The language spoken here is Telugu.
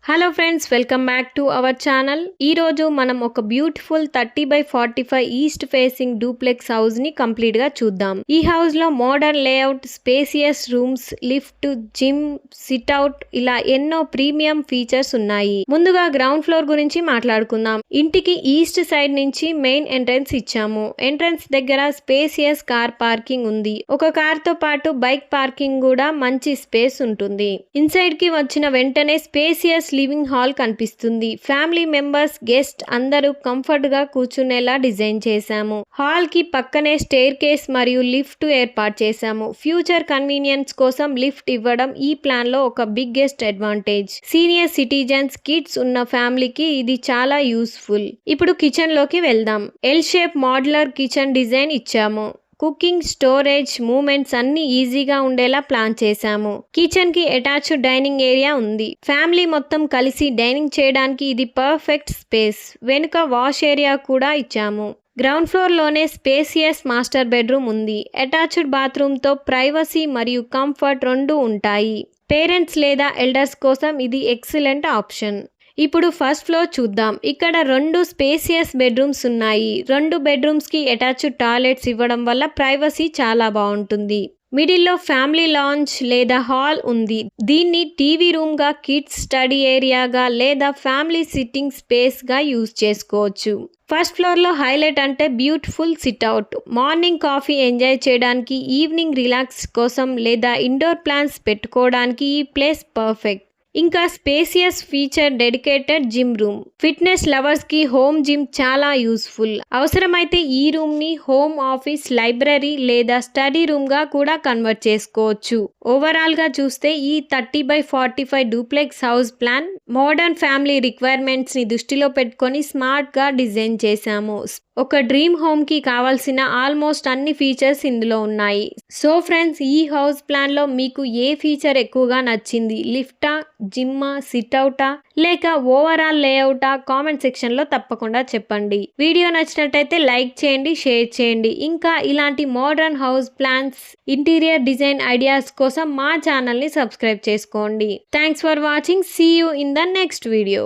Hello friends, welcome back to our channel. ఈరోజు మనం ఒక beautiful 30/45 east facing duplex house ని కంప్లీట్ గా చూద్దాం. ఈ హౌస్ లో modern layout, spacious rooms, lift, gym, sit-out ఇలా ఎన్నో ప్రీమియం ఫీచర్స్ ఉన్నాయి. ముందుగా గ్రౌండ్ ఫ్లోర్ గురించి మాట్లాడుకుందాం. ఇంటికి ఈస్ట్ సైడ్ నుంచి మెయిన్ ఎంట్రన్స్ ఇచ్చాము. ఎంట్రన్స్ దగ్గర స్పేసియస్ కార్ పార్కింగ్ ఉంది. ఒక కార్ తో పాటు బైక్ పార్కింగ్ కూడా మంచి స్పేస్ ఉంటుంది. ఇన్సైడ్ కి వచ్చిన వెంటనే స్పేసియస్ లివింగ్ హాల్ కనిపిస్తుంది. ఫ్యామిలీ మెంబర్స్, గెస్ట్ అందరూ కంఫర్ట్ గా కూర్చునేలా డిజైన్ చేశాము. హాల్ కి పక్కనే స్టేర్ కేస్ మరియు లిఫ్ట్ ఏర్పాటు చేశాము. ఫ్యూచర్ కన్వీనియన్స్ కోసం లిఫ్ట్ ఇవ్వడం ఈ ప్లాన్ లో ఒక biggest advantage. Senior citizens, kids ఉన్న ఫ్యామిలీకి ఇది చాలా యూస్ఫుల్. ఇప్పుడు కిచెన్ లోకి వెళ్దాం. L shape modular kitchen design ఇచ్చాము. కుకింగ్, స్టోరేజ్, మూమెంట్స్ అన్ని ఈజీగా ఉండేలా ప్లాన్ చేశాము. కిచెన్ కి అటాచ్డ్ డైనింగ్ ఏరియా ఉంది. ఫ్యామిలీ మొత్తం కలిసి డైనింగ్ చేయడానికి ఇది పర్ఫెక్ట్ స్పేస్. వెనుక వాష్ ఏరియా కూడా ఇచ్చాము. గ్రౌండ్ ఫ్లోర్ లోనే స్పేసియస్ మాస్టర్ బెడ్రూమ్ ఉంది. అటాచ్డ్ బాత్రూమ్ తో ప్రైవసీ మరియు కంఫర్ట్ రెండు ఉంటాయి. పేరెంట్స్ లేదా ఎల్డర్స్ కోసం ఇది ఎక్సలెంట్ ఆప్షన్. ఇప్పుడు ఫస్ట్ ఫ్లోర్ చూద్దాం. ఇక్కడ 2 స్పేసియస్ బెడ్రూమ్స్ ఉన్నాయి. 2 బెడ్రూమ్స్ కి అటాచ్డ్ టాయిలెట్స్ ఇవ్వడం వల్ల ప్రైవసీ చాలా బాగుంటుంది. మిడిల్లో ఫ్యామిలీ లాంజ్ లేదా హాల్ ఉంది. దీన్ని టీవీ రూమ్ గా, కిడ్స్ స్టడీ ఏరియాగా లేదా ఫ్యామిలీ సిట్టింగ్ స్పేస్ గా యూజ్ చేసుకోవచ్చు. ఫస్ట్ ఫ్లోర్ లో హైలైట్ అంటే beautiful sit-out. Morning coffee enjoy చేయడానికి, ఈవినింగ్ రిలాక్స్ కోసం లేదా ఇండోర్ ప్లాన్స్ పెట్టుకోవడానికి ఈ ప్లేస్ పర్ఫెక్ట్. ఇంకా spacious feature dedicated gym room. Fitness lovers కి హోమ్ జిమ్ చాలా యూస్ఫుల్. అవసరమైతే ఈ రూమ్ ని హోమ్ ఆఫీస్, లైబ్రరీ లేదా స్టడీ రూమ్ గా కూడా కన్వర్ట్ చేసుకోవచ్చు. ఓవరాల్ గా చూస్తే ఈ 30/45 duplex house plan modern family requirements ని దృష్టిలో పెట్టుకొని స్మార్ట్ గా డిజైన్ చేశాము. ఒక డ్రీమ్ హోమ్ కి కావాల్సిన ఆల్మోస్ట్ అన్ని ఫీచర్స్ ఇందులో ఉన్నాయి. సో ఫ్రెండ్స్, ఈ హౌస్ ప్లాన్ లో మీకు ఏ ఫీచర్ ఎక్కువగా నచ్చింది? లిఫ్టా, జిమ్మా, సిట్అవుటా లేక ఓవరాల్ లేఅవుటా? కామెంట్ సెక్షన్ లో తప్పకుండా చెప్పండి. వీడియో నచ్చినట్టయితే లైక్ చేయండి, షేర్ చేయండి. ఇంకా ఇలాంటి modern house plans, interior design ideas కోసం మా ఛానల్ ని సబ్స్క్రైబ్ చేసుకోండి. Thanks for watching. See you in the next video.